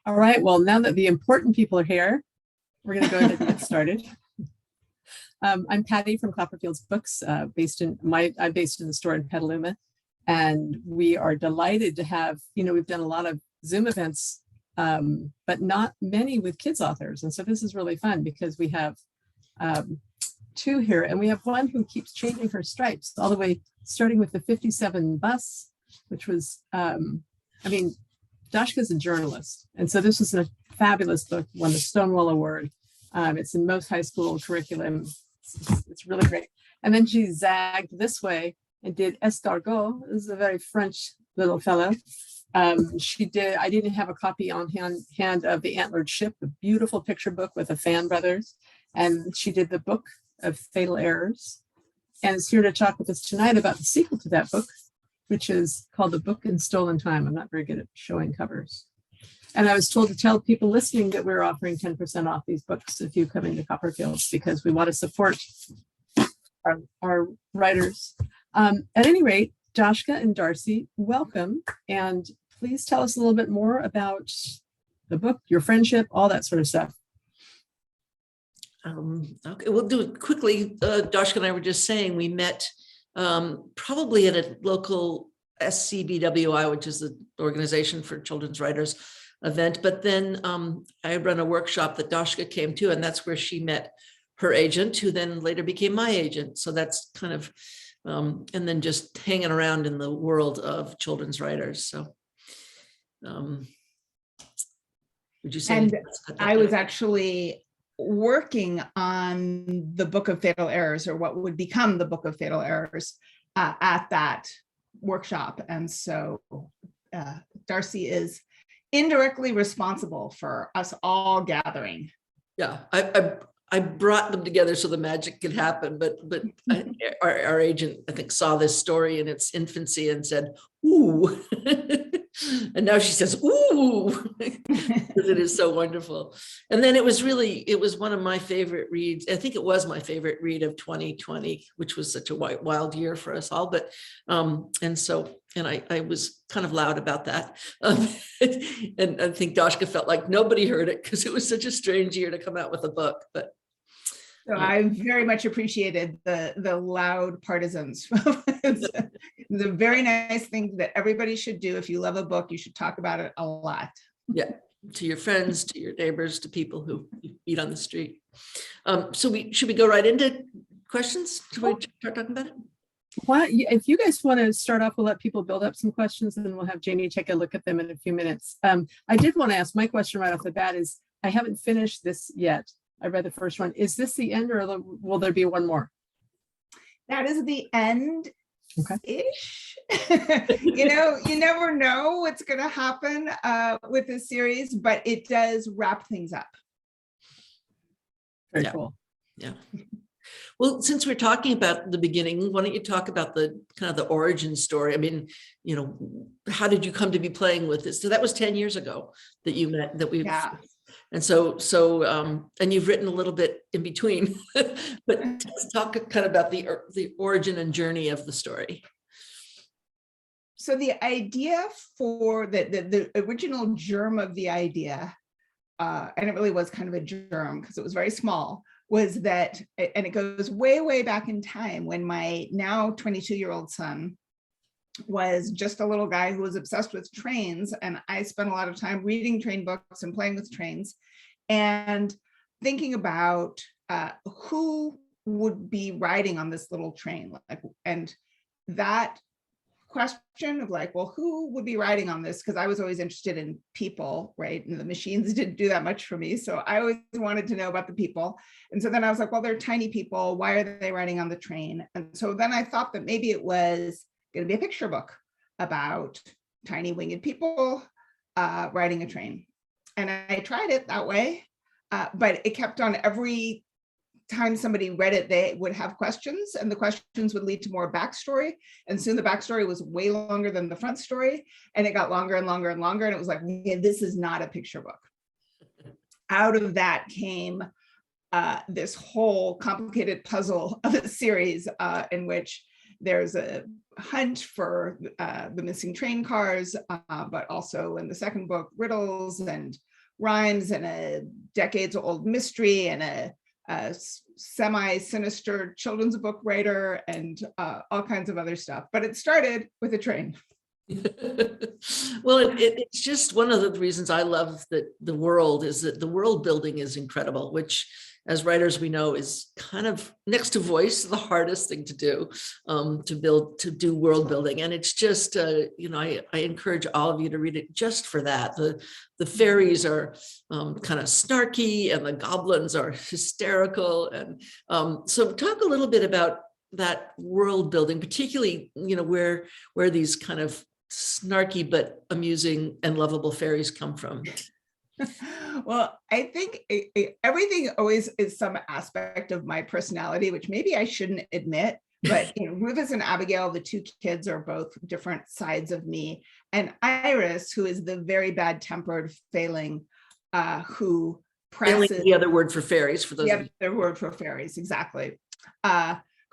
All right, well, now that the important people are here, we're going to go ahead and get started. I'm Patty from Copperfields Books, I'm based in the store in Petaluma, and we are delighted to have, we've done a lot of Zoom events, but not many with kids authors. And so this is really fun because we have two here, and we have one who keeps changing her stripes all the way, starting with the 57 bus, which was, Dashka's a journalist. And so this is a fabulous book, won the Stonewall Award. It's in most high school curriculum. It's really great. And then she zagged this way and did Escargot. This is a very French little fellow. I didn't have a copy on hand of The Antlered Ship, a beautiful picture book with the Fan brothers. And she did the book of Fatal Errors. And is here to talk with us tonight about the sequel to that book, which is called The Book in Stolen Time. I'm not very good at showing covers. And I was told to tell people listening that we're offering 10% off these books if you come into Copperfields, because we want to support our writers. At any rate, Dashka and Darcey, welcome. And please tell us a little bit more about the book, your friendship, all that sort of stuff. Okay, we'll do it quickly. Dashka and I were just saying we met probably at a local SCBWI, which is the Organization for Children's Writers event. But then I run a workshop that Dashka came to, and that's where she met her agent, who then later became my agent. So that's kind of, and then just hanging around in the world of children's writers. So would you say? And I was actually working on the Book of Fatal Errors, or what would become the Book of Fatal Errors, at that workshop. And so Darcey is indirectly responsible for us all gathering. Yeah, I brought them together so the magic could happen, but our agent, I think, saw this story in its infancy and said, ooh. And now she says, ooh, because it is so wonderful. And then it was one of my favorite reads. I think it was my favorite read of 2020, which was such a wild year for us all. But, and I was kind of loud about that. And I think Dashka felt like nobody heard it because it was such a strange year to come out with a book. But so I very much appreciated the loud partisans. It's a very nice thing that everybody should do. If you love a book, you should talk about it a lot. Yeah, to your friends, to your neighbors, to people who you meet on the street. So should we go right into questions? Should we start talking about it? If you guys want to start off, we'll let people build up some questions, and then we'll have Jamie take a look at them in a few minutes. I did want to ask, my question right off the bat is, I haven't finished this yet. I read the first one. Is this the end, or will there be one more? That is the end. Okay. Ish. You never know what's going to happen with this series, but it does wrap things up. Very cool. Yeah. Well, since we're talking about the beginning, why don't you talk about the kind of the origin story? I mean, how did you come to be playing with this? So that was 10 years ago that you met, that we've. Yeah. And so, and you've written a little bit in between, but let's talk kind of about the origin and journey of the story. So the idea for the original germ of the idea, and it really was kind of a germ because it was very small, was that, and it goes way, way back in time when my now 22-year-old son was just a little guy who was obsessed with trains. And I spent a lot of time reading train books and playing with trains and thinking about who would be riding on this little train. And that question of who would be riding on this? Because I was always interested in people, right? And the machines didn't do that much for me. So I always wanted to know about the people. And so then I was like, well, they're tiny people. Why are they riding on the train? And so then I thought that maybe it was going to be a picture book about tiny winged people riding a train. And I tried it that way, but it kept on. Every time somebody read it, they would have questions, and the questions would lead to more backstory. And soon the backstory was way longer than the front story, and it got longer and longer and longer. And it was like, yeah, this is not a picture book. Out of that came this whole complicated puzzle of a series in which there's a hunt for the missing train cars, but also in the second book, riddles and rhymes and a decades-old mystery and a semi-sinister children's book writer and all kinds of other stuff. But it started with a train. Well, it's just one of the reasons I love the world is that the world building is incredible, which as writers we know is kind of next to voice the hardest thing to do, to do world building. And it's just I encourage all of you to read it just for that. The fairies are kind of snarky and the goblins are hysterical. And so talk a little bit about that world building, particularly where these kind of snarky but amusing and lovable fairies come from. Well, I think everything always is some aspect of my personality, which maybe I shouldn't admit, but Rufus and Abigail, the two kids, are both different sides of me. And Iris, who is the very bad-tempered feyling, who presses— Feyling, the other word for fairies, for those. The other word for fairies, exactly.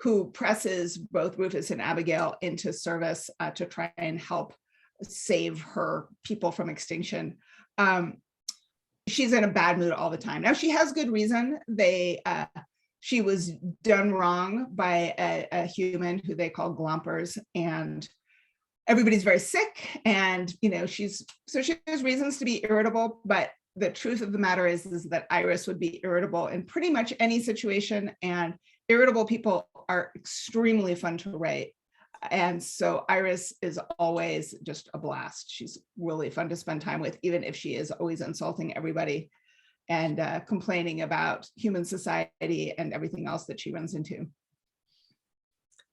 Who presses both Rufus and Abigail into service to try and help save her people from extinction. She's in a bad mood all the time. Now, she has good reason. She was done wrong by a human who they call glompers, and everybody's very sick. And she has reasons to be irritable. But the truth of the matter is that Iris would be irritable in pretty much any situation, and irritable people are extremely fun to write. And so Iris is always just a blast. She's really fun to spend time with, even if she is always insulting everybody and complaining about human society and everything else that she runs into.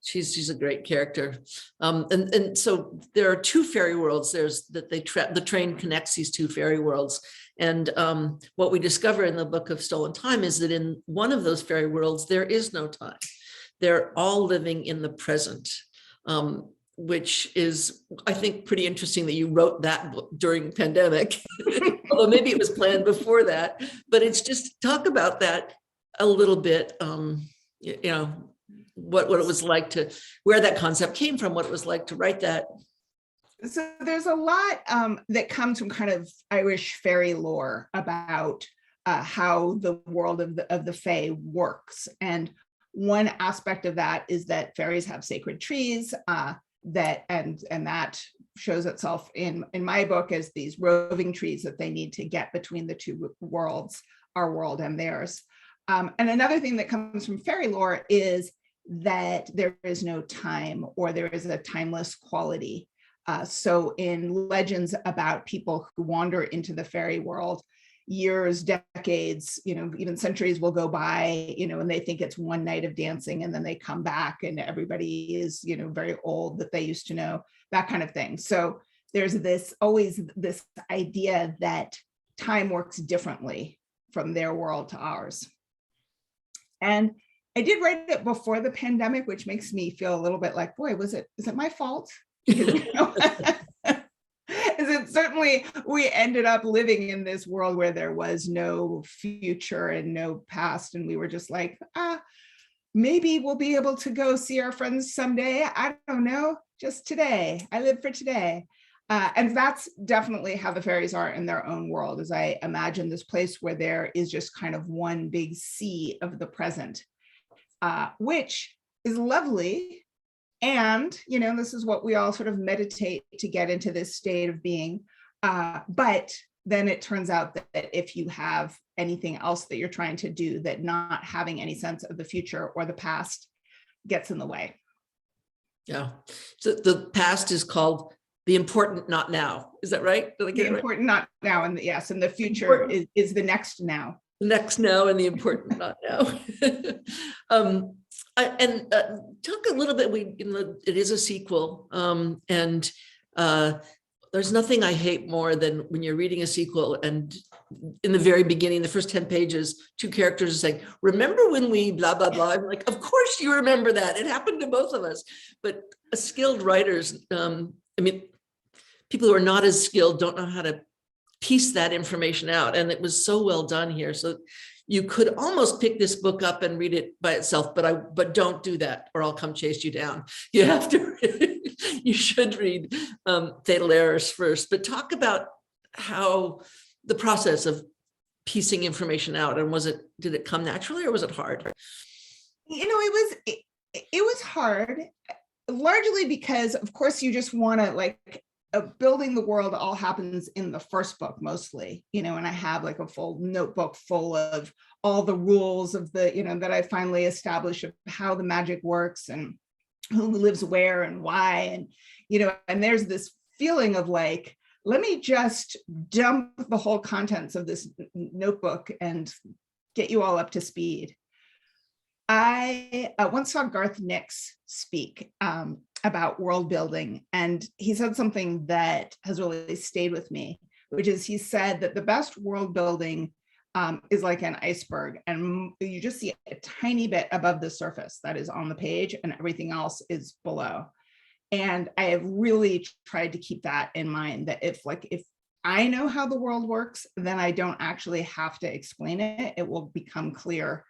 She's a great character. And so there are two fairy worlds. There's that the train connects these two fairy worlds. And what we discover in the book of Stolen Time is that in one of those fairy worlds, there is no time. They're all living in the present. Which is, I think, pretty interesting that you wrote that book during pandemic, although maybe it was planned before that. But it's just talk about that a little bit, what it was like where that concept came from, what it was like to write that. So there's a lot that comes from kind of Irish fairy lore about how the world of the Fae works. And one aspect of that is that fairies have sacred trees that shows itself in my book as these roving trees that they need to get between the two worlds, our world and theirs. And another thing that comes from fairy lore is that there is no time, or there is a timeless quality. So in legends about people who wander into the fairy world, years, decades, even centuries will go by, and they think it's one night of dancing, and then they come back and everybody is, very old that they used to know, that kind of thing. So there's always this idea that time works differently from their world to ours. And I did write it before the pandemic, which makes me feel a little bit like, boy, is it my fault? Certainly we ended up living in this world where there was no future and no past, and we were just like, maybe we'll be able to go see our friends someday. I don't know, just today. I live for today. And that's definitely how the fairies are in their own world, as I imagine this place where there is just kind of one big sea of the present, which is lovely. And, this is what we all sort of meditate to get into this state of being. But then it turns out that if you have anything else that you're trying to do, that not having any sense of the future or the past gets in the way. Yeah. So the past is called the important not now. Is that right? Did I get it right? Important not now. And yes, and the future is the next now. The next now and the important not now. Talk a little bit, it is a sequel, and there's nothing I hate more than when you're reading a sequel and in the very beginning, the first 10 pages, two characters are saying, remember when we blah, blah, blah. I'm like, of course you remember that. It happened to both of us. But skilled writers, people who are not as skilled don't know how to piece that information out. And it was so well done here. So you could almost pick this book up and read it by itself, but don't do that or I'll come chase you down. You have to, you should read Fatal Errors first, but talk about how the process of piecing information out, and did it come naturally or was it hard? It was hard, largely because of course you just want to like building the world all happens in the first book mostly, and I have like a full notebook full of all the rules of the, that I finally established of how the magic works and who lives where and why. And, and there's this feeling of like, let me just dump the whole contents of this notebook and get you all up to speed. I once saw Garth Nix speak about world building, and he said something that has really stayed with me, which is he said that the best world building is like an iceberg, and you just see a tiny bit above the surface that is on the page, and everything else is below. And I have really tried to keep that in mind, that if I know how the world works, then I don't actually have to explain it. It will become clear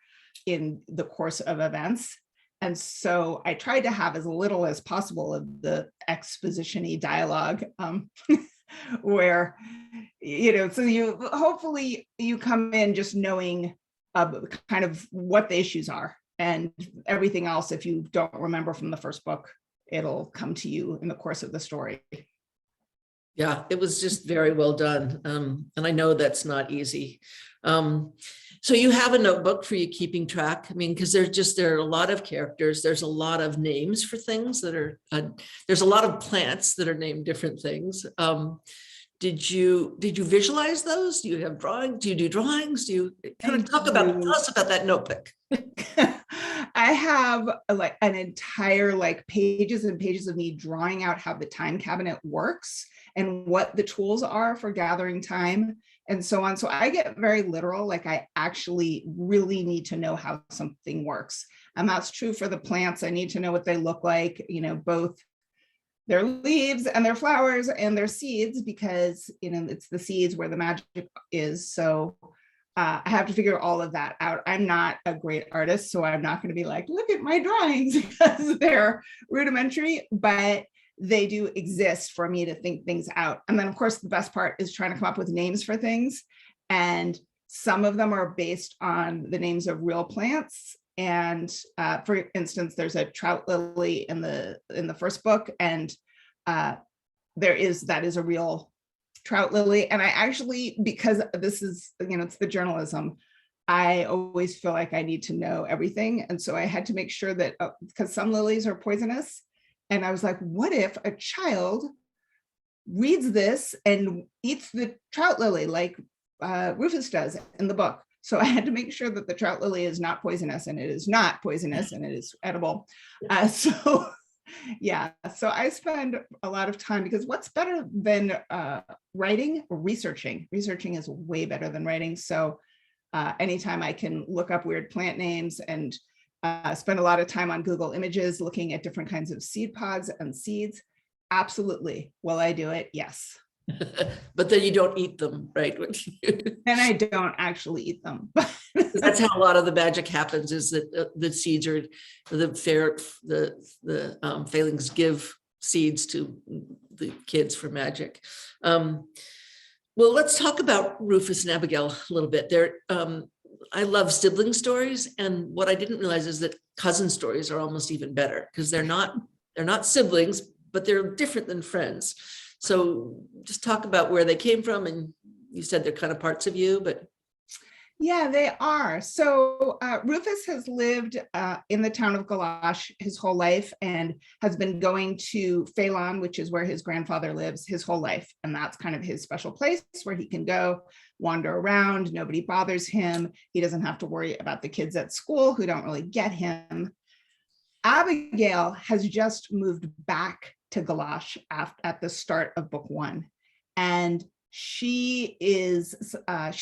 in the course of events. And so I tried to have as little as possible of the exposition-y dialogue, where, so you hopefully you come in just knowing kind of what the issues are, and everything else, if you don't remember from the first book, it'll come to you in the course of the story. Yeah, it was just very well done. And I know that's not easy. So you have a notebook for you keeping track? I mean, because there are a lot of characters. There's a lot of names for things that are, there's a lot of plants that are named different things. Did you visualize those? Do you have drawings? Do you do drawings? Do you kind of tell us about that notebook? I have like an entire pages and pages of me drawing out how the time cabinet works and what the tools are for gathering time and so on. So I get very literal, like I actually really need to know how something works. And that's true for the plants. I need to know what they look like, both their leaves and their flowers and their seeds, because, it's the seeds where the magic is. So I have to figure all of that out. I'm not a great artist, so I'm not going to be like, look at my drawings, because they're rudimentary, but they do exist for me to think things out. And then, of course, the best part is trying to come up with names for things. And some of them are based on the names of real plants. And for instance, there's a trout lily in the first book, and that is a real trout lily. And I actually, because this is, it's the journalism, I always feel like I need to know everything. And so I had to make sure that, because some lilies are poisonous. And I was like, what if a child reads this and eats the trout lily like Rufus does in the book? So I had to make sure that the trout lily is not poisonous, and it is not poisonous, and it is edible. Yeah, so I spend a lot of time, because what's better than writing? Researching. Researching is way better than writing. So anytime I can look up weird plant names and spend a lot of time on Google Images looking at different kinds of seed pods and seeds, absolutely. Will I do it? Yes. But then you don't eat them, right? And I don't actually eat them. That's how a lot of the magic happens, is that the seeds are the feylings give seeds to the kids for magic. Well, let's talk about Rufus and Abigail a little bit. I love sibling stories, and what I didn't realize is that cousin stories are almost even better, because they're not siblings, but they're different than friends. So just talk about where they came from, and you said they're kind of parts of you, but. Yeah, they are. So Rufus has lived in the town of Galash his whole life, and has been going to Feylawn, which is where his grandfather lives, his whole life. And that's kind of his special place where he can go wander around. Nobody bothers him. He doesn't have to worry about the kids at school who don't really get him. Abigail has just moved back to Galash at the start of book 1. And she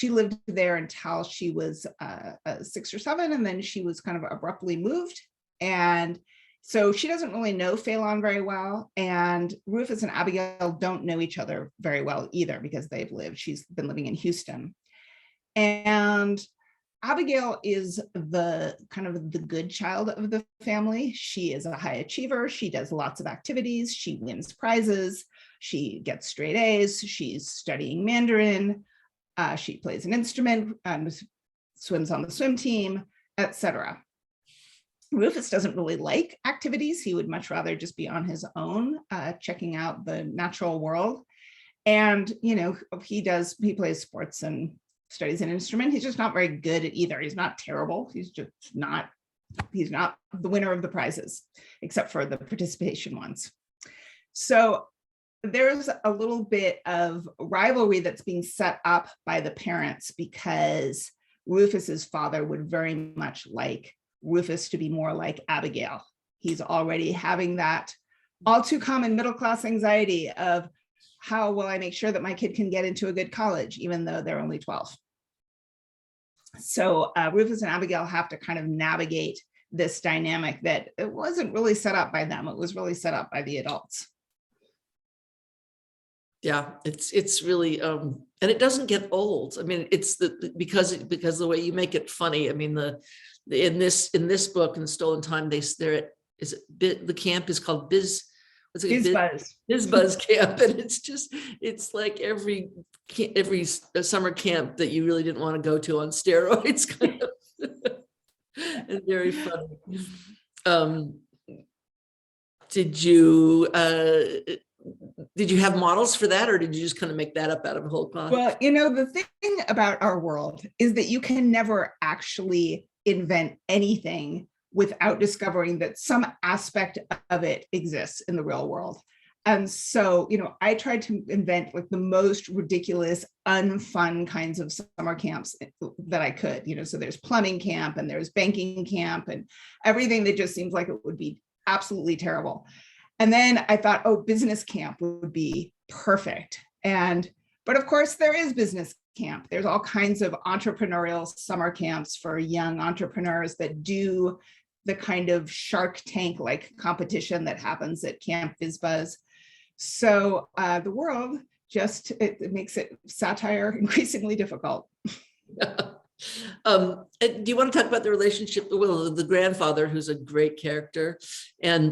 lived there until she was 6 or 7, and then she was kind of abruptly moved. And so she doesn't really know Feylawn very well. And Rufus and Abigail don't know each other very well either, because she's been living in Houston. And Abigail is the kind of the good child of the family. She is a high achiever. She does lots of activities. She wins prizes. She gets straight A's. She's studying Mandarin. She plays an instrument and swims on the swim team, etc. Rufus doesn't really like activities. He would much rather just be on his own, checking out the natural world. And, he plays sports and studies an instrument. He's just not very good at either. He's not terrible. He's not the winner of the prizes, except for the participation ones. So there's a little bit of rivalry that's being set up by the parents because Rufus's father would very much like Rufus to be more like Abigail. He's already having that all too common middle-class anxiety of how will I make sure that my kid can get into a good college, even though they're only 12. So Rufus and Abigail have to kind of navigate this dynamic that it wasn't really set up by them. It was really set up by the adults. Yeah, it's really and it doesn't get old. I mean, it's because the way you make it funny. I mean, in this book in Stolen Time, the camp is called Biz Buzz camp, and it's like every summer camp that you really didn't want to go to on steroids, kind of. And very funny. Did you have models for that, or did you just kind of make that up out of a whole cloth? Well, the thing about our world is that you can never actually invent anything without discovering that some aspect of it exists in the real world. And so, I tried to invent like the most ridiculous, unfun kinds of summer camps that I could, so there's plumbing camp and there's banking camp and everything that just seems like it would be absolutely terrible. And then I thought, business camp would be perfect. But of course there is business camp. There's all kinds of entrepreneurial summer camps for young entrepreneurs that do the kind of Shark Tank like competition that happens at Camp FizzBuzz. So the world it makes it satire increasingly difficult. Do you want to talk about the relationship, the grandfather, who's a great character, and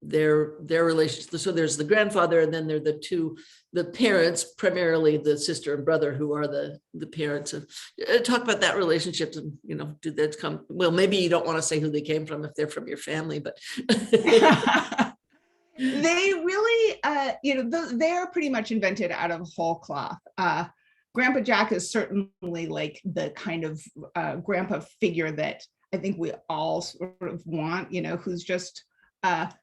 their relationship? So there's the grandfather, and then there are the parents, primarily the sister and brother, who are the parents. And talk about that relationship. And did that come? Well, maybe you don't want to say who they came from if they're from your family, but they really, they're pretty much invented out of whole cloth. Grandpa Jack is certainly like the kind of grandpa figure that I think we all sort of want, who's just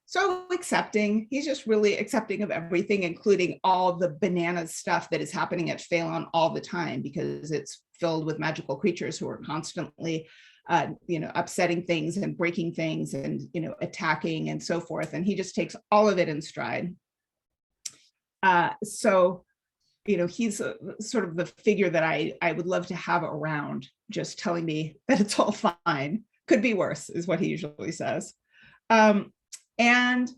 so accepting. He's just really accepting of everything, including all the bananas stuff that is happening at Feylawn all the time, because it's filled with magical creatures who are constantly upsetting things and breaking things and attacking and so forth, and he just takes all of it in stride. So he's sort of the figure that I would love to have around, just telling me that it's all fine. Could be worse, is what he usually says. And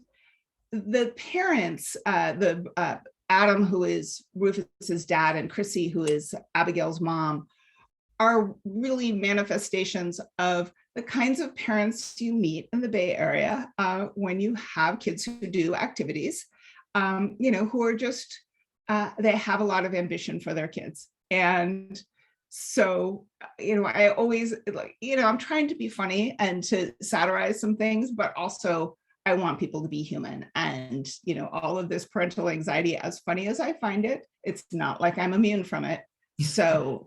the parents, Adam, who is Rufus's dad, and Chrissy, who is Abigail's mom, are really manifestations of the kinds of parents you meet in the Bay Area when you have kids who do activities, who are just, they have a lot of ambition for their kids. And so, I always I'm trying to be funny and to satirize some things, but also I want people to be human. And, all of this parental anxiety, as funny as I find it, it's not like I'm immune from it. So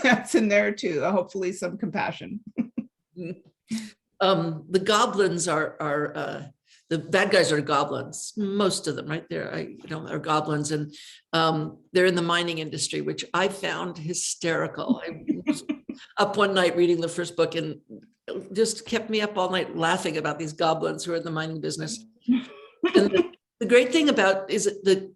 that's in there too. Hopefully some compassion. The goblins are the bad guys are goblins. Most of them, right there, are goblins, and they're in the mining industry, which I found hysterical. I was up one night reading the first book and just kept me up all night laughing about these goblins who are in the mining business. And the great thing about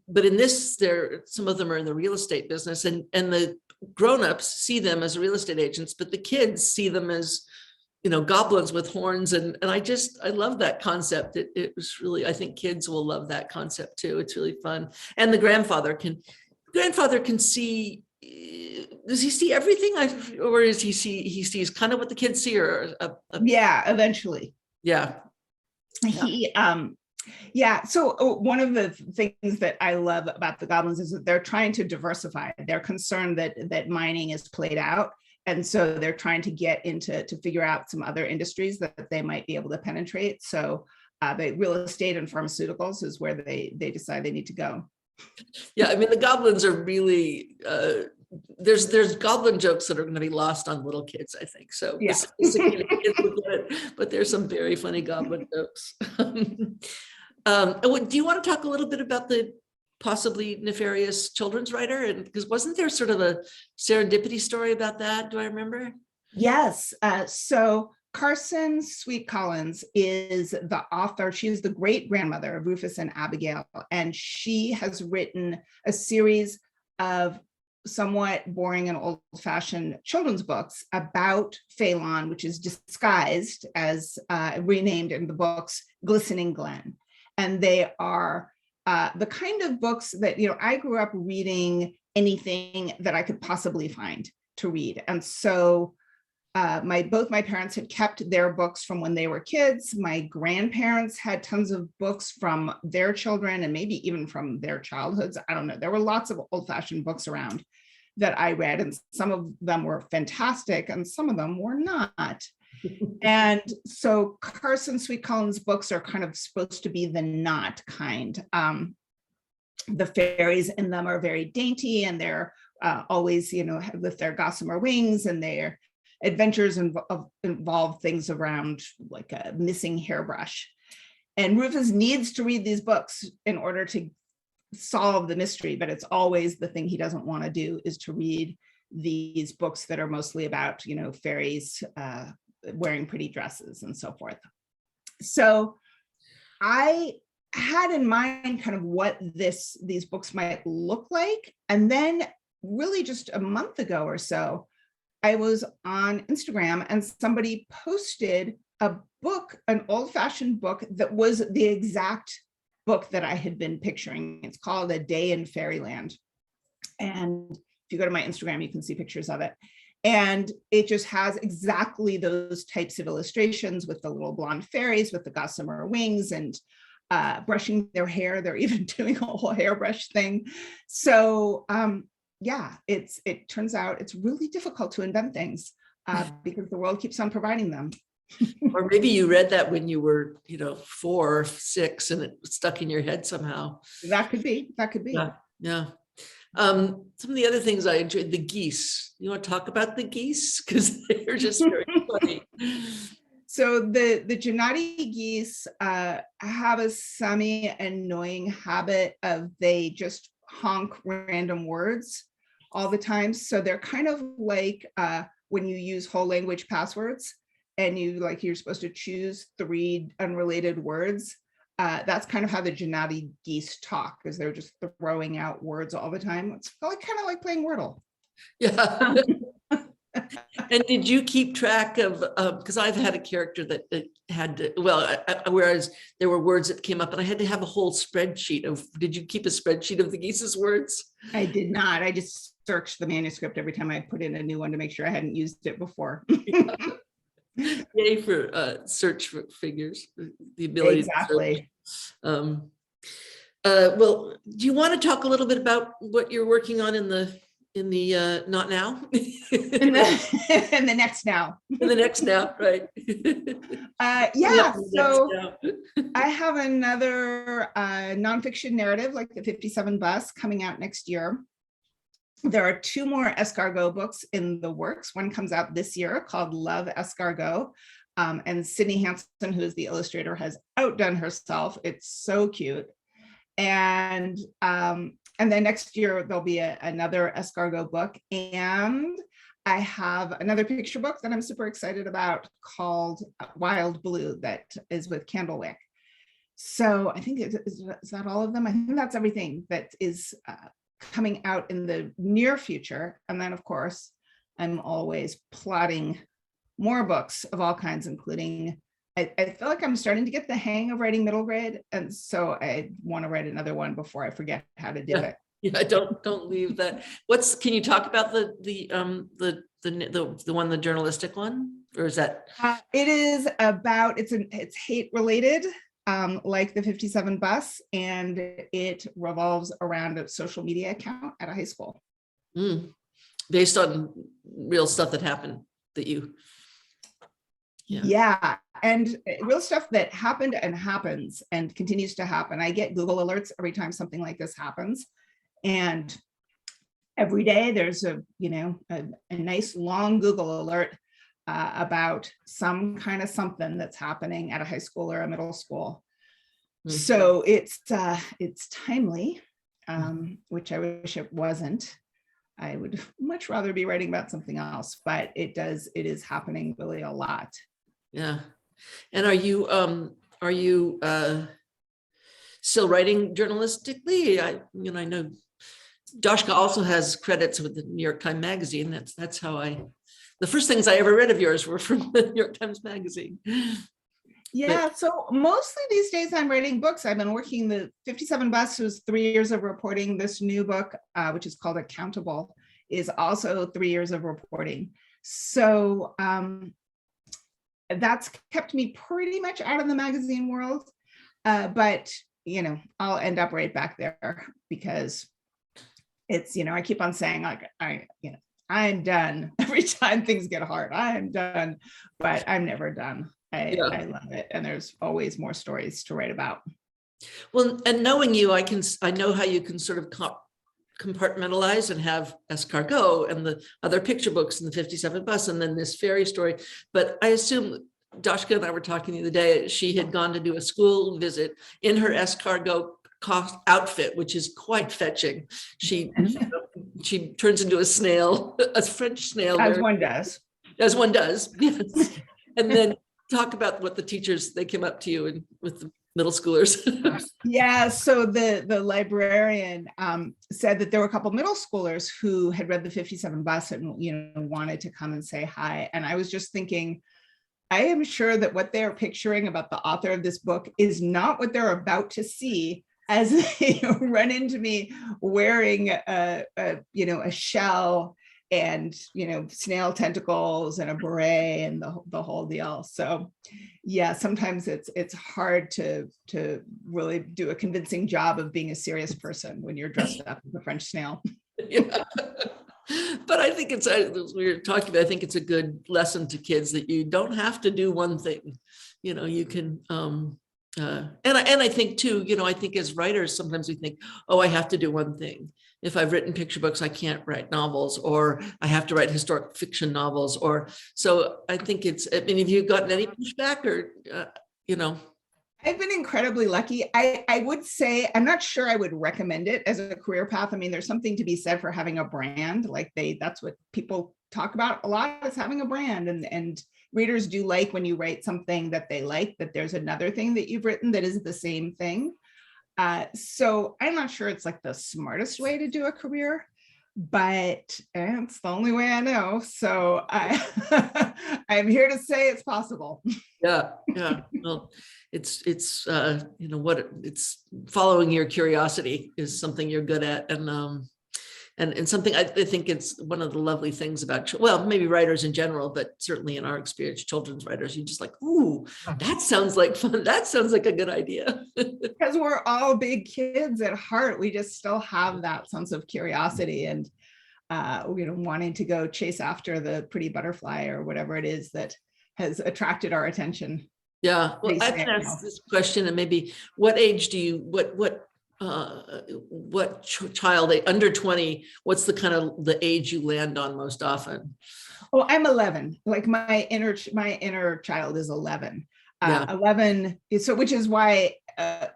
but in this, some of them are in the real estate business, and the grown-ups see them as real estate agents, but the kids see them as goblins with horns, and I love that concept. It was really, I think kids will love that concept too. It's really fun. And the grandfather can see. Does he see everything, or is he sees kind of what the kids see, or yeah, eventually. Yeah. He Yeah. So one of the things that I love about the goblins is that they're trying to diversify. They're concerned that mining is played out. And so they're trying to get into to figure out some other industries that they might be able to penetrate. So the real estate and pharmaceuticals is where they decide they need to go. Yeah, I mean, the goblins are really, there's goblin jokes that are going to be lost on little kids, I think. So Yeah. sophisticated kids will get it, but there's some very funny goblin jokes. Do you want to talk a little bit about the possibly nefarious children's writer? And because wasn't there sort of a serendipity story about that? Do I remember? Yes. So Carson Sweet Collins is the author. She is the great grandmother of Rufus and Abigail, and she has written a series of somewhat boring and old-fashioned children's books about Feylawn, which is disguised as renamed in the books Glistening Glen. And they are the kind of books that, I grew up reading anything that I could possibly find to read. And so both my parents had kept their books from when they were kids. My grandparents had tons of books from their children and maybe even from their childhoods. I don't know. There were lots of old-fashioned books around that I read, and some of them were fantastic and some of them were not. And so Carson Sweet Collins' books are kind of supposed to be the not kind. The fairies in them are very dainty, and they're always, with their gossamer wings, and their adventures involve things around like a missing hairbrush. And Rufus needs to read these books in order to solve the mystery, but it's always the thing he doesn't want to do is to read these books that are mostly about, fairies wearing pretty dresses and so forth. So I had in mind kind of what these books might look like. And then really just a month ago or so, I was on Instagram and somebody posted a book, an old-fashioned book that was the exact book that I had been picturing. It's called A Day in Fairyland. And if you go to my Instagram, you can see pictures of it. And it just has exactly those types of illustrations with the little blonde fairies with the gossamer wings and brushing their hair. They're even doing a whole hairbrush thing. So yeah, it turns out it's really difficult to invent things because the world keeps on providing them. Or maybe you read that when you were, 4 or 6 and it stuck in your head somehow. That could be. Yeah. Some of the other things I enjoyed, the geese. You want to talk about the geese? Because they're just very funny. So the Gennady geese have a semi-annoying habit of they just honk random words all the time. So they're kind of like when you use whole language passwords and you're supposed to choose 3 unrelated words. That's kind of how the Gennady geese talk, because they're just throwing out words all the time. It's kind of like playing Wordle. Yeah. And did you keep track of, because I've had a character that had to, whereas there were words that came up and I had to have a whole spreadsheet of, did you keep a spreadsheet of the geese's words? I did not. I just searched the manuscript every time I put in a new one to make sure I hadn't used it before. Yay for search for figures, the ability exactly. to search. Well, do you want to talk a little bit about what you're working on in the not now? in the next now. In the next now, right? Yeah, so I have another nonfiction narrative, like the 57 Bus, coming out next year. There are 2 more escargot books in the works. One comes out this year called Love Escargot. And Sydney Hansen, who is the illustrator, has outdone herself. It's so cute. And then next year, there'll be another escargot book. And I have another picture book that I'm super excited about called Wild Blue that is with Candlewick. So I think, is that all of them? I think that's everything that is coming out in the near future. And then, of course, I'm always plotting more books of all kinds, including, I feel like I'm starting to get the hang of writing middle grade. And so I want to write another one before I forget how to do it. Yeah, don't leave that. Can you talk about the one, the journalistic one, or is that? It is about, it's hate related. like the 57 bus, and it revolves around a social media account at a high school. Based on real stuff that happened that you. Yeah, and real stuff that happened and happens and continues to happen. I get Google alerts every time something like this happens, and every day there's a nice long Google alert about some kind of something that's happening at a high school or a middle school. So it's timely, which I wish it wasn't. I would much rather be writing about something else, but it is happening really a lot. Yeah. And are you still writing journalistically? I know Dashka also has credits with the New York Times Magazine. That's how the first things I ever read of yours were from the New York Times Magazine. Yeah, so mostly these days I'm writing books. I've been working the 57 Bus was 3 years of reporting. This new book, which is called Accountable, is also 3 years of reporting. So that's kept me pretty much out of the magazine world. But, I'll end up right back there because it's, I keep on saying like, I'm done. Every time things get hard, I'm done, but I'm never done. I love it. And there's always more stories to write about. Well, and knowing you, I know how you can sort of compartmentalize and have escargot and the other picture books and the 57 bus and then this fairy story. But I assume Dashka and I were talking the other day, she had gone to do a school visit in her escargot outfit, which is quite fetching. She turns into a snail, a French snail. As one does. As one does, yes. And then talk about what the teachers, they came up to you and with the middle schoolers. Yeah, so the librarian said that there were a couple middle schoolers who had read the 57 bus and wanted to come and say hi. And I was just thinking, I am sure that what they're picturing about the author of this book is not what they're about to see as they run into me wearing a shell and snail tentacles and a beret and the whole deal. So yeah, sometimes it's hard to really do a convincing job of being a serious person when you're dressed up as a French snail. Yeah. But I think as we were talking about, I think it's a good lesson to kids that you don't have to do one thing. You can and I think too, I think as writers, sometimes we think, oh, I have to do one thing. If I've written picture books, I can't write novels, or I have to write historic fiction novels, so I think have you gotten any pushback or, I've been incredibly lucky. I would say, I'm not sure I would recommend it as a career path. I mean, there's something to be said for having a brand. Like that's what people talk about a lot, is having a brand, and readers do like when you write something that they like, that there's another thing that you've written that is the same thing. So I'm not sure it's like the smartest way to do a career, but it's the only way I know. So I'm here to say it's possible. Yeah. Well, it's following your curiosity is something you're good at, and something I think it's one of the lovely things about, well, maybe writers in general, but certainly in our experience, children's writers, you just like, ooh, that sounds like fun. That sounds like a good idea. Because we're all big kids at heart. We just still have that sense of curiosity and, wanting to go chase after the pretty butterfly or whatever it is that has attracted our attention. Yeah. Well, I've been asked this question, and maybe what age do you, what child under 20, what's the kind of the age you land on most often? Oh, I'm 11. Like my inner child is 11. Yeah. 11 is which is why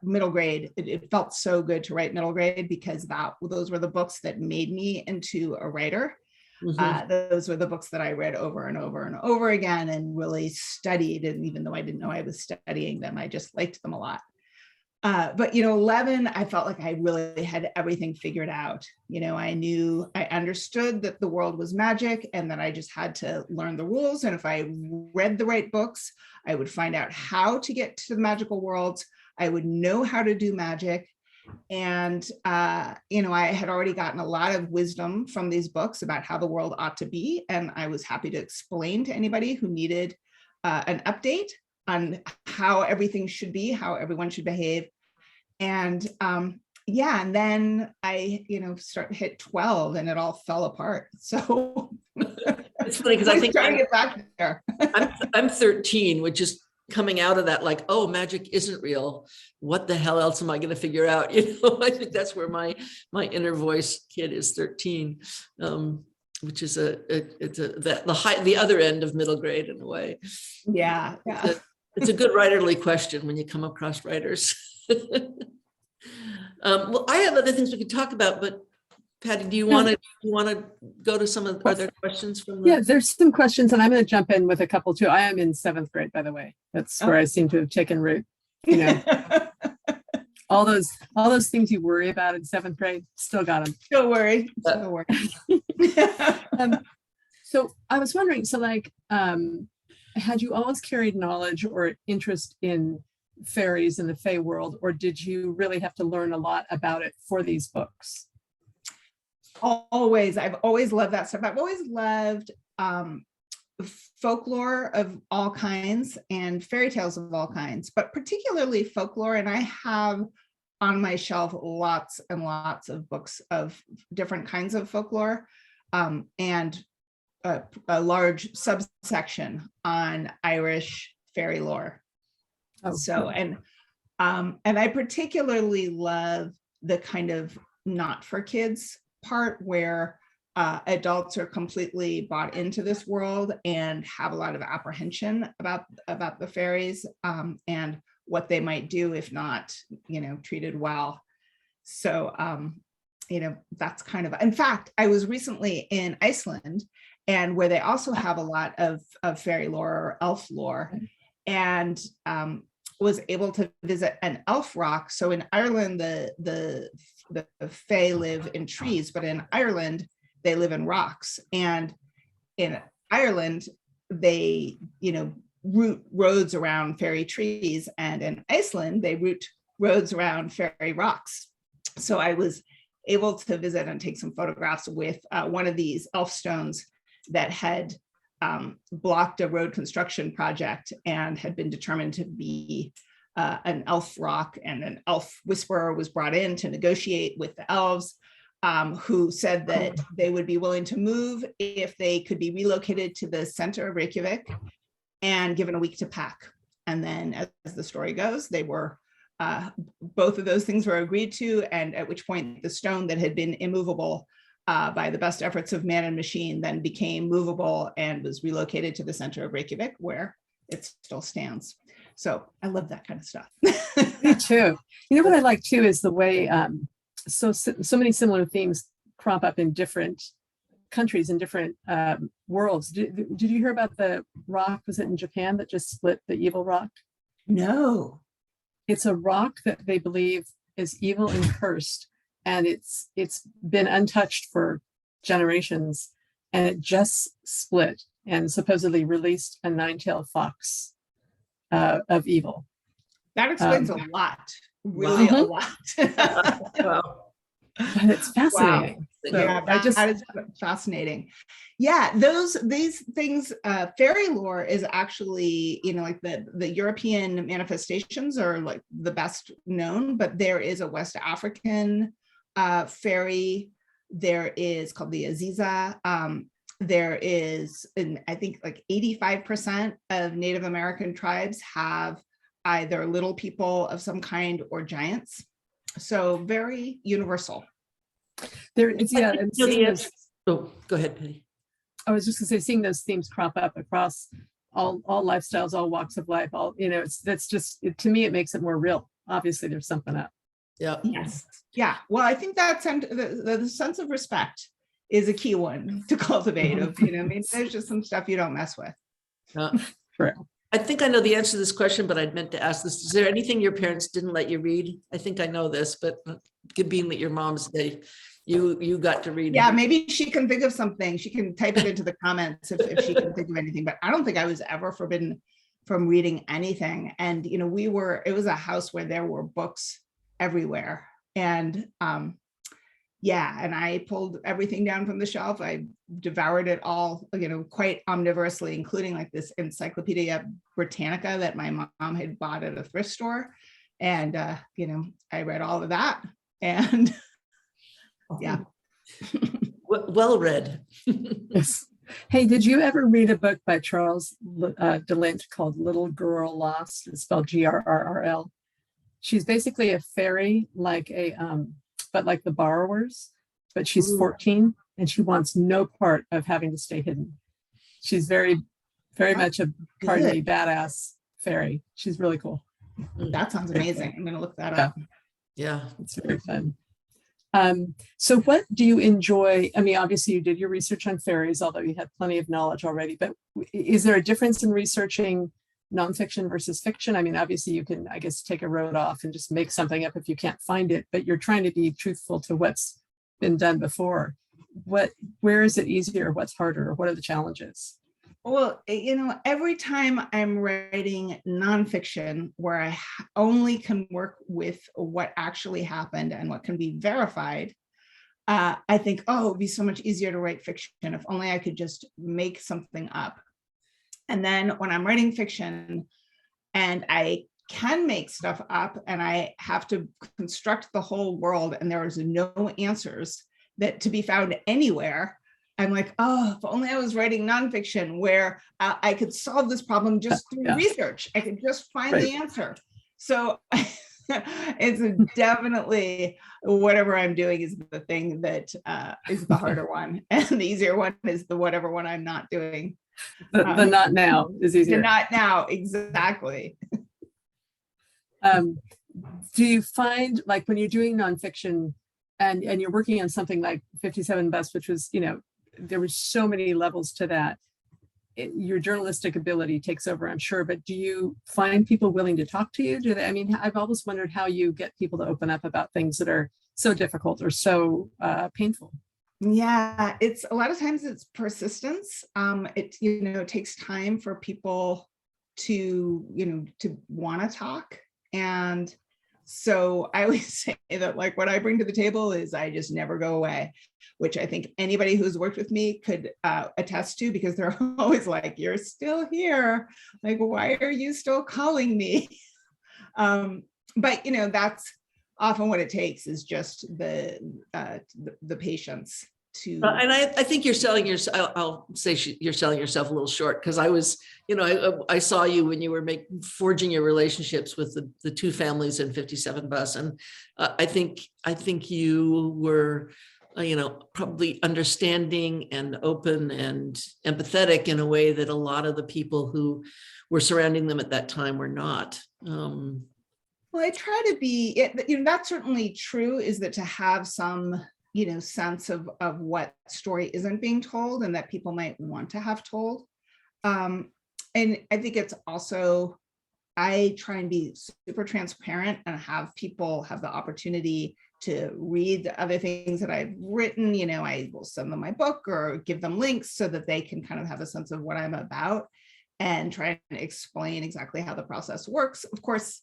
middle grade, it felt so good to write middle grade, because those were the books that made me into a writer. Mm-hmm. Those were the books that I read over and over and over again and really studied. And even though I didn't know I was studying them, I just liked them a lot. But 11, I felt like I really had everything figured out. I understood that the world was magic and that I just had to learn the rules. And if I read the right books, I would find out how to get to the magical worlds. I would know how to do magic. And, I had already gotten a lot of wisdom from these books about how the world ought to be. And I was happy to explain to anybody who needed an update. on how everything should be, how everyone should behave. And yeah, and then I, hit 12 and it all fell apart. So It's funny because I think trying to get back there. I'm 13, which is coming out of that, like, oh, magic isn't real. What the hell else am I going to figure out? I think that's where my inner voice kid is 13, which is the other end of middle grade in a way. Yeah. It's a good writerly question when you come across writers. Well, I have other things we could talk about, but Patty, do you want to go to some of the other questions from the... Yeah, there's some questions, and I'm going to jump in with a couple too. I am in 7th grade, by the way. That's where I seem to have taken root. All those things you worry about in 7th grade, still got them. Don't worry. So I was wondering, had you always carried knowledge or interest in fairies in the Fey world, or did you really have to learn a lot about it for these books? Always. I've always loved that stuff. I've always loved folklore of all kinds and fairy tales of all kinds, but particularly folklore. And I have on my shelf lots and lots of books of different kinds of folklore, and a large subsection on Irish fairy lore. So, and I particularly love the kind of not for kids part where adults are completely bought into this world and have a lot of apprehension about the fairies, and what they might do if not, treated well. So, that's kind of, in fact, I was recently in Iceland, and where they also have a lot of fairy lore or elf lore, and was able to visit an elf rock. So in Ireland, the Fae live in trees, but in Ireland, they live in rocks. And in Ireland, they, route roads around fairy trees. And in Iceland, they route roads around fairy rocks. So I was able to visit and take some photographs with one of these elf stones that had blocked a road construction project and had been determined to be an elf rock, and an elf whisperer was brought in to negotiate with the elves, who said that they would be willing to move if they could be relocated to the center of Reykjavik and given a week to pack. And then as the story goes, they were, both of those things were agreed to, and at which point the stone that had been immovable by the best efforts of man and machine then became movable and was relocated to the center of Reykjavik, where it still stands. So I love that kind of stuff. Me too. What I like too is the way so many similar themes crop up in different countries and different worlds. Did you hear about the rock? Was it in Japan that just split, the evil rock? No. It's a rock that they believe is evil and cursed, and it's been untouched for generations, and it just split and supposedly released a 9-tailed fox of evil. That explains a lot, really a lot. Wow. But it's fascinating. Wow. So Yeah, that is fascinating. Yeah, these things, fairy lore is actually, like the European manifestations are like the best known, but there is a West African fairy. There is called the Aziza. There is, and I think like 85% of Native American tribes have either little people of some kind or giants. So very universal. There is, yeah. And go ahead, Penny. I was just gonna say, seeing those themes crop up across all lifestyles, all walks of life, that's just, to me, it makes it more real. Obviously, there's something up. Yeah. Yes. Yeah. Well, I think that the sense of respect is a key one to cultivate. Of there's just some stuff you don't mess with. True. I think I know the answer to this question, but I meant to ask this. Is there anything your parents didn't let you read? I think I know this, but being that your mom's, you got to read. Yeah, maybe she can think of something. She can type it into the comments if she can think of anything. But I don't think I was ever forbidden from reading anything. And it was a house where there were books everywhere. And yeah, and I pulled everything down from the shelf. I devoured it all, quite omnivorously, including like this Encyclopedia Britannica that my mom had bought at a thrift store. And, I read all of that. And yeah. Well read. Yes. Hey, did you ever read a book by Charles DeLint called Little Girl Lost? It's spelled Grrrl. She's basically a fairy, but like the borrowers, but she's 14 and she wants no part of having to stay hidden. She's very, very much a, pardon me, badass fairy. She's really cool. That sounds amazing. I'm going to look that Yeah. up. Yeah, it's very fun. So what do you enjoy? I mean, obviously you did your research on fairies, although you had plenty of knowledge already, but is there a difference in researching nonfiction versus fiction? I mean, obviously you can, I guess, take a road off and just make something up if you can't find it, but you're trying to be truthful to what's been done before. Where is it easier? What's harder? What are the challenges? Well, every time I'm writing nonfiction where I only can work with what actually happened and what can be verified, I think, oh, it'd be so much easier to write fiction if only I could just make something up. And then when I'm writing fiction and I can make stuff up and I have to construct the whole world and there is no answers that to be found anywhere, I'm like, oh, if only I was writing nonfiction where I could solve this problem just through research. I could just find the answer. So it's definitely whatever I'm doing is the thing that is the harder one. And the easier one is the whatever one I'm not doing. The not now is easier. The not now, exactly. Do you find, like, when you're doing nonfiction and you're working on something like 57 Bus, which was, there were so many levels to that, your journalistic ability takes over, I'm sure, but do you find people willing to talk to you? Do they? I mean, I've always wondered how you get people to open up about things that are so difficult or so painful. Yeah, it's a lot of times it's persistence. It takes time for people to want to talk. And so I always say that, like, what I bring to the table is I just never go away, which I think anybody who's worked with me could attest to, because they're always like, you're still here. Like, why are you still calling me? But that's often what it takes, is just the patience to. And I think you're selling yourself. I'll say you're selling yourself a little short, because I was, I saw you when you were forging your relationships with the two families in 57 Bus, and I think you were, probably understanding and open and empathetic in a way that a lot of the people who were surrounding them at that time were not. Well, I try to be. That's certainly true. Is that to have some sense of what story isn't being told and that people might want to have told. And I think it's also, I try and be super transparent and have people have the opportunity to read the other things that I've written. I will send them my book or give them links so that they can kind of have a sense of what I'm about and try and explain exactly how the process works. Of course,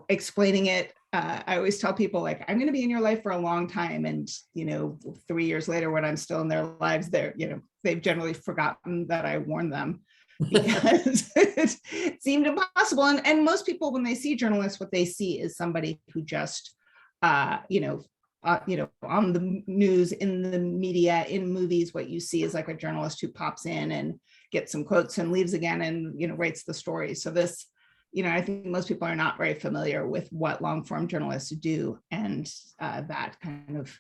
explaining it, I always tell people, like, I'm going to be in your life for a long time. And, 3 years later, when I'm still in their lives, they've generally forgotten that I warned them, because it seemed impossible. And most people, when they see journalists, what they see is somebody who just, on the news, in the media, in movies, what you see is like a journalist who pops in and gets some quotes and leaves again and, writes the story. So this, I think most people are not very familiar with what long form journalists do, and that kind of,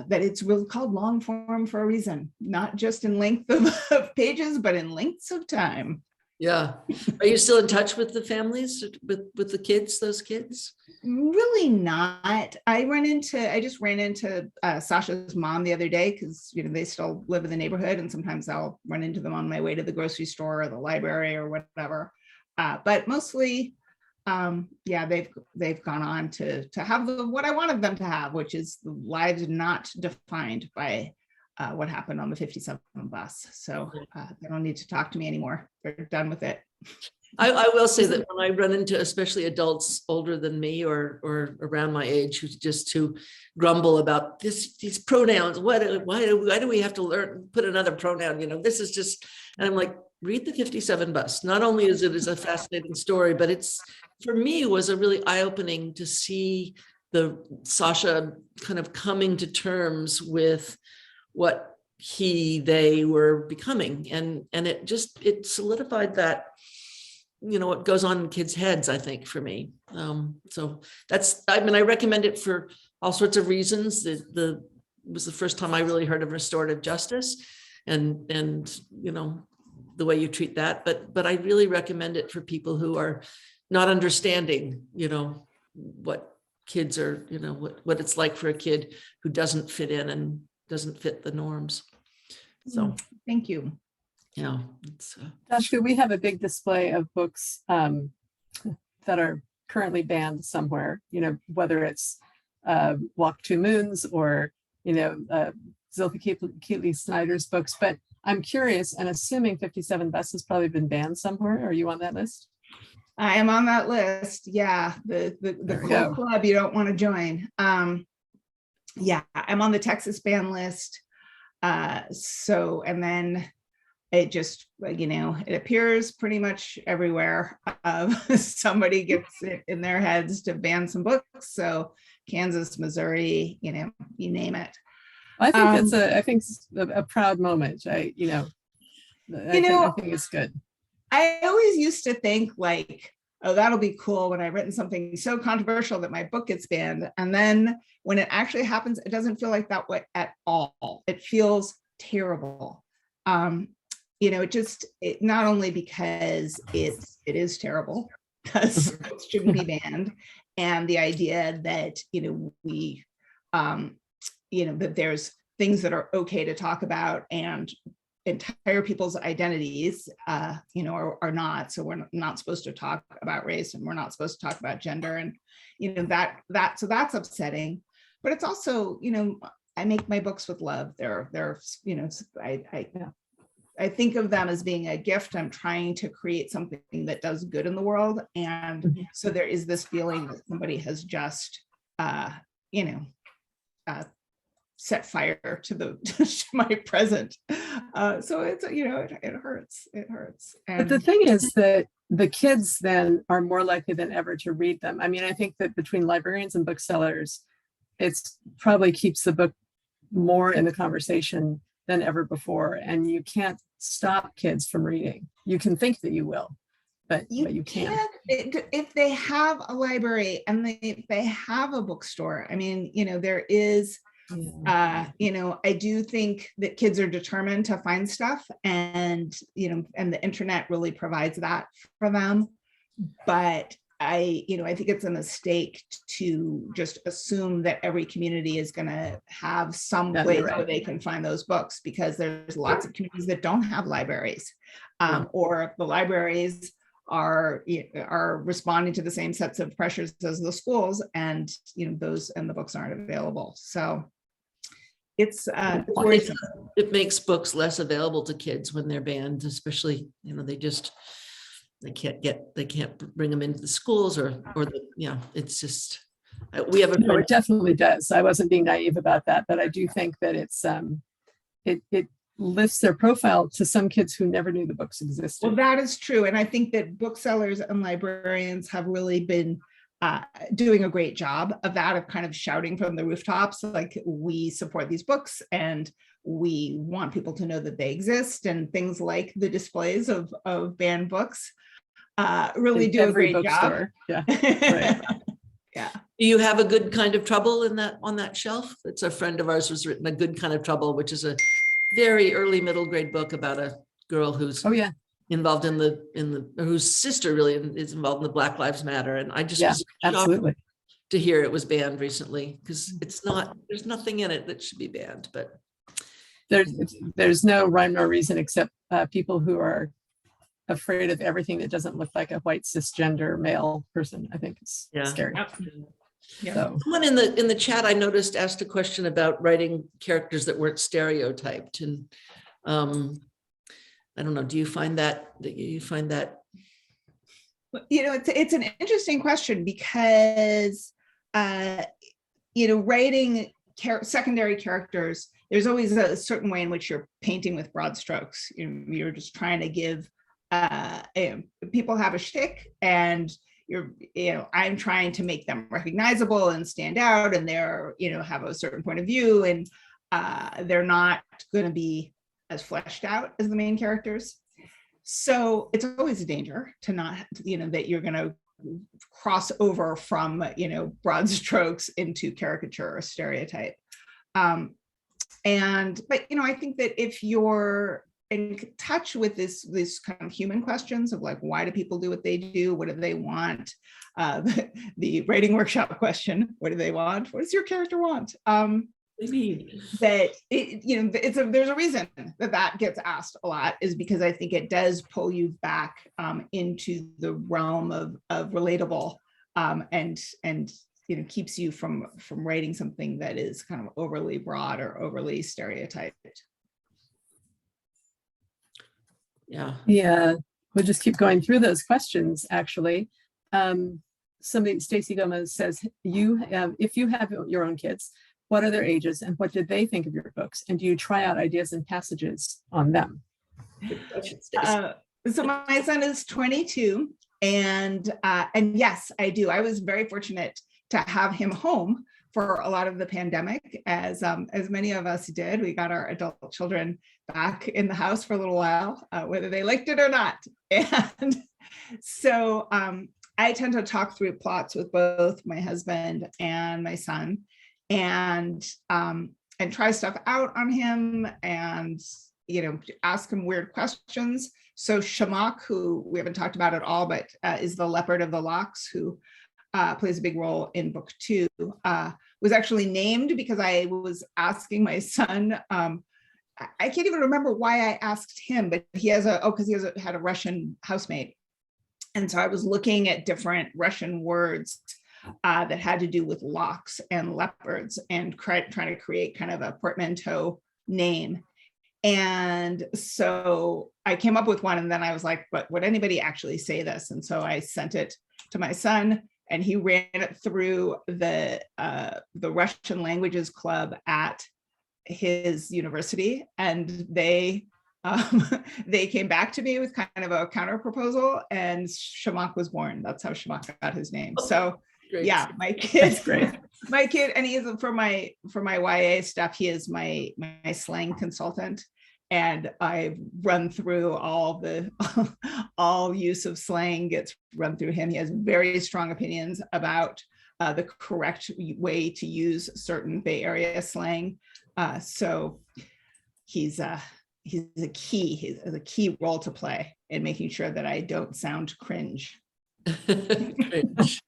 that it's really called long form for a reason, not just in length of pages, but in lengths of time. Yeah. Are you still in touch with the families, with the kids, those kids? Really not. I just ran into Sasha's mom the other day, because, they still live in the neighborhood, and sometimes I'll run into them on my way to the grocery store or the library or whatever. But mostly, they've gone on to have what I wanted them to have, which is lives not defined by what happened on the 57 Bus. So they don't need to talk to me anymore. They're done with it. I will say that when I run into especially adults older than me or around my age who grumble about these pronouns, why do we have to put another pronoun? This is just, and I'm like, read the 57 bus. Not only is it a fascinating story, but it's, for me, was a really eye-opening to see Sasha kind of coming to terms with what they were becoming, and it solidified that, what goes on in kids' heads, I think, for me. So I recommend it for all sorts of reasons. It was the first time I really heard of restorative justice, and the way you treat that. But I really recommend it for people who are not understanding, what kids are, what it's like for a kid who doesn't fit in and doesn't fit the norms. So thank you. It's Dashka, we have a big display of books that are currently banned somewhere, whether it's Walk Two Moons or, Zilpha Keatley Snyder's books. But I'm curious, and assuming 57 Bus has probably been banned somewhere. Are you on that list? I am on that list. Yeah, the cool club you don't want to join. Yeah, I'm on the Texas ban list. And then it just, it appears pretty much everywhere. Somebody gets it in their heads to ban some books. So Kansas, Missouri, you name it. I think it's a proud moment. I think it's good. I always used to think like, oh, that'll be cool when I've written something so controversial that my book gets banned. And then when it actually happens, it doesn't feel like that way at all. It feels terrible. It not only because it is terrible, because it shouldn't be banned, and the idea that, that there's things that are okay to talk about and entire people's identities, are not. So we're not supposed to talk about race, and we're not supposed to talk about gender, and so that's upsetting. But it's also, I make my books with love. I think of them as being a gift. I'm trying to create something that does good in the world, and so there is this feeling that somebody has just, set fire to my present. So it's, it hurts. But the thing is that the kids then are more likely than ever to read them. I mean, I think that between librarians and booksellers, it's probably keeps the book more in the conversation than ever before. And you can't stop kids from reading. You can think that you will, but you can't. If they have a library and they have a bookstore, I mean, there is, I do think that kids are determined to find stuff, and and the internet really provides that for them. But I think it's a mistake to just assume that every community is going to have some place where they can find those books, because there's lots of communities that don't have libraries, or the libraries are responding to the same sets of pressures as the schools, and the books aren't available. So it's worrisome. It makes books less available to kids when they're banned, especially they can't bring them into the schools it's just we have No, it definitely does. I wasn't being naive about that, but I do think that it's it lifts their profile to some kids who never knew the books existed. Well, that is true, and I think that booksellers and librarians have really been doing a great job of that, of kind of shouting from the rooftops, like, we support these books and we want people to know that they exist, and things like the displays of banned books really do a great job. Yeah. Right. Yeah. Do you have A Good Kind of Trouble on that shelf? It's a friend of ours who's written A Good Kind of Trouble, which is a very early middle grade book about a girl who's involved in whose sister really is involved in the Black Lives Matter. And I just was shocked to hear it was banned recently, because there's nothing in it that should be banned, but there's no rhyme nor reason, except people who are afraid of everything that doesn't look like a white cisgender male person. I think it's scary. Yeah. So. Someone in the chat, I noticed, asked a question about writing characters that weren't stereotyped, and I don't know. Do you find that It's an interesting question because, writing secondary characters, there's always a certain way in which you're painting with broad strokes. You're just trying to give people have a shtick, and I'm trying to make them recognizable and stand out, and they're have a certain point of view, and they're not going to be as fleshed out as the main characters. So it's always a danger to not, that you're going to cross over from, broad strokes into caricature or stereotype. But I think that if you're in touch with this kind of human questions of like, why do people do what they do? What do they want? The writing workshop question, what do they want? What does your character want? That there's a reason that gets asked a lot, is because I think it does pull you back into the realm of relatable, and keeps you from writing something that is kind of overly broad or overly stereotyped. Yeah, we'll just keep going through those questions. Actually, Stacey Gomez says, if you have your own kids, what are their ages and what did they think of your books? And do you try out ideas and passages on them? So my son is 22, and yes, I do. I was very fortunate to have him home for a lot of the pandemic, as many of us did. We got our adult children back in the house for a little while, whether they liked it or not. And so I tend to talk through plots with both my husband and my son, and try stuff out on him, and ask him weird questions. So Shamak, who we haven't talked about at all, but is the Leopard of the Locks, who plays a big role in book 2, was actually named because I was asking my son. I can't even remember why I asked him, but he has had a Russian housemate, and so I was looking at different Russian words that had to do with locks and leopards, and trying to create kind of a portmanteau name. And so I came up with one, and then I was like, but would anybody actually say this? And so I sent it to my son, and he ran it through the Russian languages club at his university, and they came back to me with kind of a counter proposal, and Shamak was born. That's how Shamak got his name. So great. Yeah, my kid, and he is for my YA stuff. He is my slang consultant, and I've run through all use of slang gets run through him. He has very strong opinions about the correct way to use certain Bay Area slang. So he has a key role to play in making sure that I don't sound cringe. Cringe.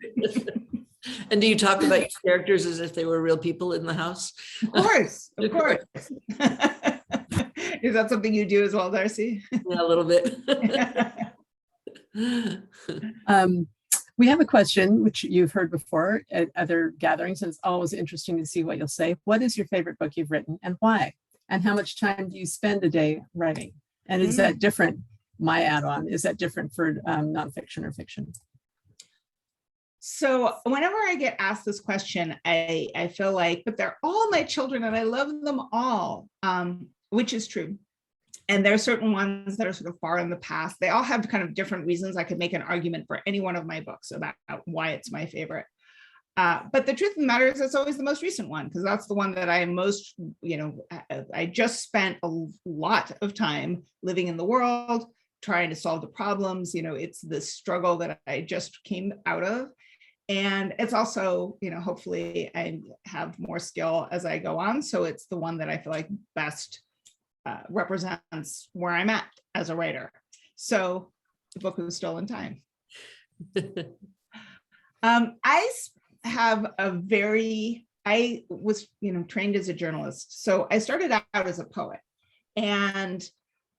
And do you talk about your characters as if they were real people in the house? Of course. Is that something you do as well, Darcey? Yeah, a little bit. We have a question, which you've heard before at other gatherings, and it's always interesting to see what you'll say. What is your favorite book you've written, and why? And how much time do you spend a day writing? And is that different? My add-on, is that different for nonfiction or fiction? So whenever I get asked this question, I feel like, but they're all my children and I love them all, which is true. And there are certain ones that are sort of far in the past. They all have kind of different reasons. I could make an argument for any one of my books about why it's my favorite. But the truth of the matter is it's always the most recent one, because that's the one that I am most, I just spent a lot of time living in the world, trying to solve the problems. It's the struggle that I just came out of. And it's also, hopefully I have more skill as I go on. So it's the one that I feel like best represents where I'm at as a writer. So the book was Stolen Time. I was, trained as a journalist. So I started out as a poet, and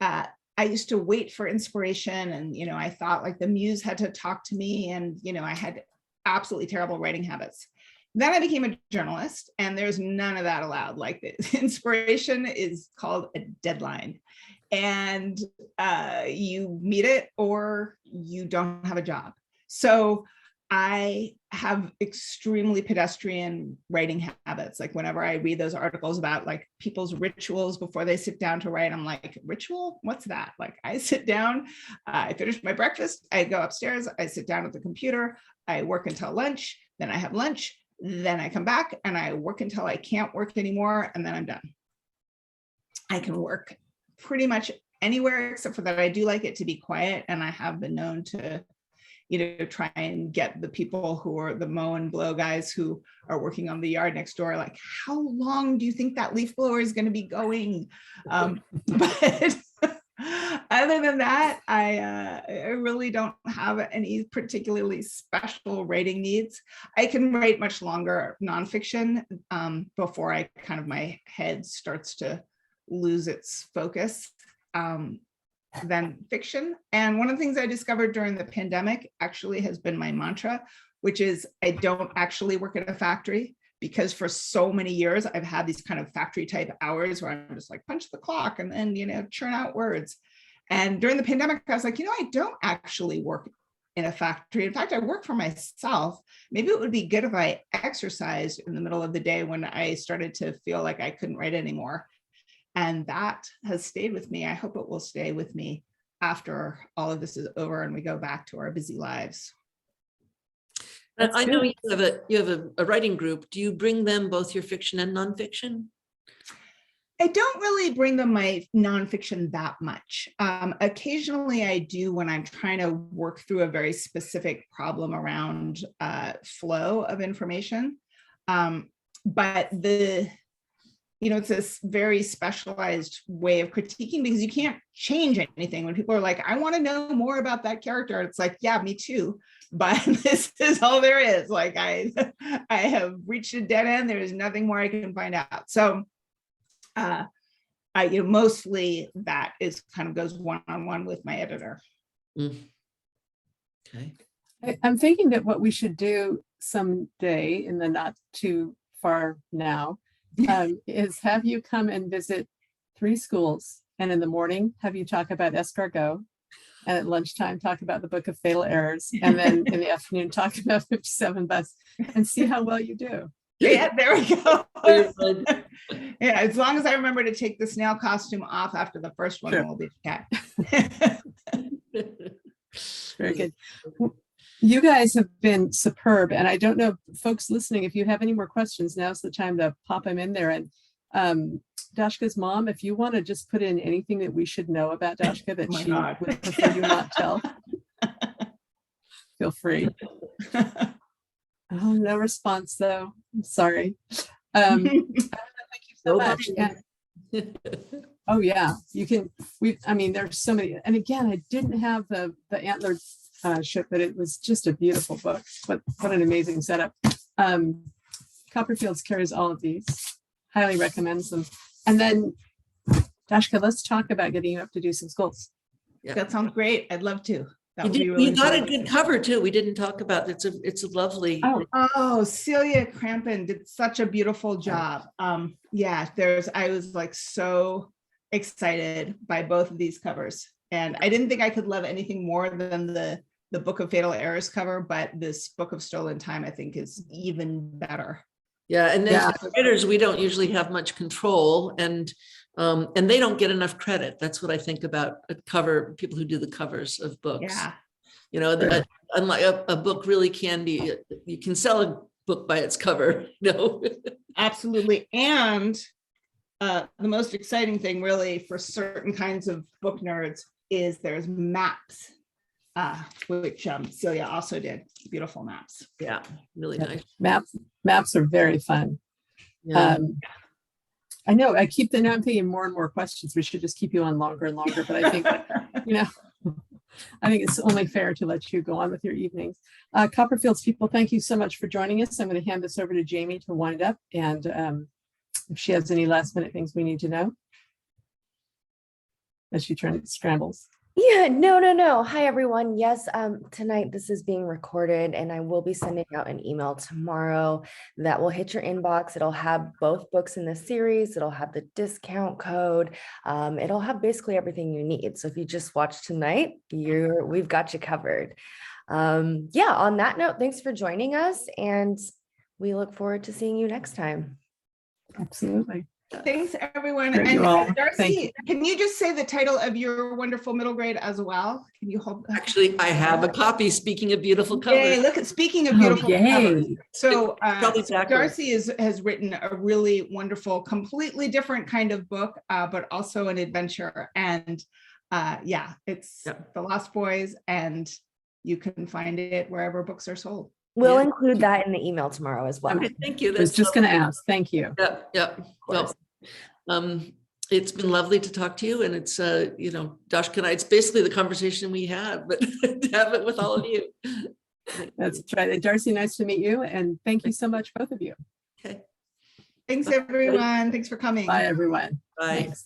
I used to wait for inspiration, and, I thought like the muse had to talk to me, and, I had absolutely terrible writing habits. Then I became a journalist, and there's none of that allowed. Like the inspiration is called a deadline, and you meet it or you don't have a job. So I have extremely pedestrian writing habits. Like whenever I read those articles about like people's rituals before they sit down to write, I'm like, ritual? What's that? Like I sit down, I finish my breakfast, I go upstairs, I sit down at the computer, I work until lunch, then I have lunch, then I come back and I work until I can't work anymore, and then I'm done. I can work pretty much anywhere except for that I do like it to be quiet, and I have been known to try and get the people who are the mow and blow guys who are working on the yard next door, like, how long do you think that leaf blower is going to be going? But other than that, I really don't have any particularly special writing needs. I can write much longer nonfiction before my head starts to lose its focus. Than fiction. And one of the things I discovered during the pandemic actually has been my mantra, which is I don't actually work at a factory, because for so many years I've had these kind of factory type hours where I'm just like punch the clock and then churn out words. And during the pandemic I was like, I don't actually work in a factory. In fact, I work for myself. Maybe it would be good if I exercised in the middle of the day when I started to feel like I couldn't write anymore. And that has stayed with me. I hope it will stay with me after all of this is over and we go back to our busy lives. I know you have a writing group. Do you bring them both your fiction and nonfiction? I don't really bring them my nonfiction that much. Occasionally I do when I'm trying to work through a very specific problem around flow of information. But it's this very specialized way of critiquing, because you can't change anything. When people are like, I want to know more about that character, it's like, yeah, me too, but this is all there is. Like I have reached a dead end. There is nothing more I can find out. So mostly that is kind of goes one-on-one with my editor. Okay. I'm thinking that what we should do someday in the not too far now is have you come and visit 3 schools, and in the morning have you talk about escargot, and at lunchtime talk about the Book of Fatal Errors, and then in the afternoon talk about 57 Bus, and see how well you do. Yeah, there we go. Yeah, as long as I remember to take the snail costume off after the first one, sure. We'll be okay. Very good. You guys have been superb, and I don't know, folks listening, if you have any more questions, now's the time to pop them in there. And Dashka's mom, if you want to just put in anything that we should know about Dashka that she would prefer you not tell, feel free. Oh, no response though. I'm sorry. Thank you so much. Oh yeah, you can. There's so many. And again, I didn't have the antler ship, but it was just a beautiful book. What an amazing setup. Copperfields carries all of these. Highly recommends them. And then, Dashka, let's talk about getting you up to do some schools. Yeah. That sounds great. I'd love to. You got a good cover too. We didn't talk about it. It's a lovely. Oh, Celia Crampon did such a beautiful job. Yeah, I was like so excited by both of these covers, and I didn't think I could love anything more than the Book of Fatal Errors cover, but this Book of Stolen Time I think is even better. Yeah, and then as writers, we don't usually have much control, and they don't get enough credit. That's what I think about people who do the covers of books. Yeah. Unlike a book really can be, you can sell a book by its cover, Absolutely. And the most exciting thing really for certain kinds of book nerds is there's maps, which Celia also did. Beautiful maps. Yeah, really nice. Maps are very fun. Yeah. I know I'm thinking more and more questions. We should just keep you on longer and longer, but I think, I think it's only fair to let you go on with your evenings. Copperfields people, thank you so much for joining us. I'm going to hand this over to Jamie to wind up, and if she has any last minute things we need to know as she scrambles. Yeah, no. Hi, everyone. Yes, tonight this is being recorded, and I will be sending out an email tomorrow that will hit your inbox. It'll have both books in the series. It'll have the discount code. It'll have basically everything you need. So if you just watch tonight, we've got you covered. Yeah, on that note, thanks for joining us, and we look forward to seeing you next time. Absolutely. Thanks, everyone. Great, And you all. Thank Darcy, can you just say the title of your wonderful middle grade as well? Can you hold? Actually, I have a copy, speaking of beautiful Yay, covers. look at, speaking of Oh, beautiful covers. yay. So Probably backwards. Darcy has written a really wonderful, completely different kind of book, but also an adventure. And yeah, it's The Lost Boys, and you can find it wherever books are sold. We'll Yeah. include that in the email tomorrow as well. Okay, thank you. I was just going to ask. Thank you. Yeah, yeah. Well, it's been lovely to talk to you, and it's you know, Dashka and I, it's basically the conversation we had, but to have it with all of you. That's right. Darcy, nice to meet you. And thank you so much, both of you. Okay. Thanks, everyone. Thanks for coming. Bye, everyone. Bye. Thanks.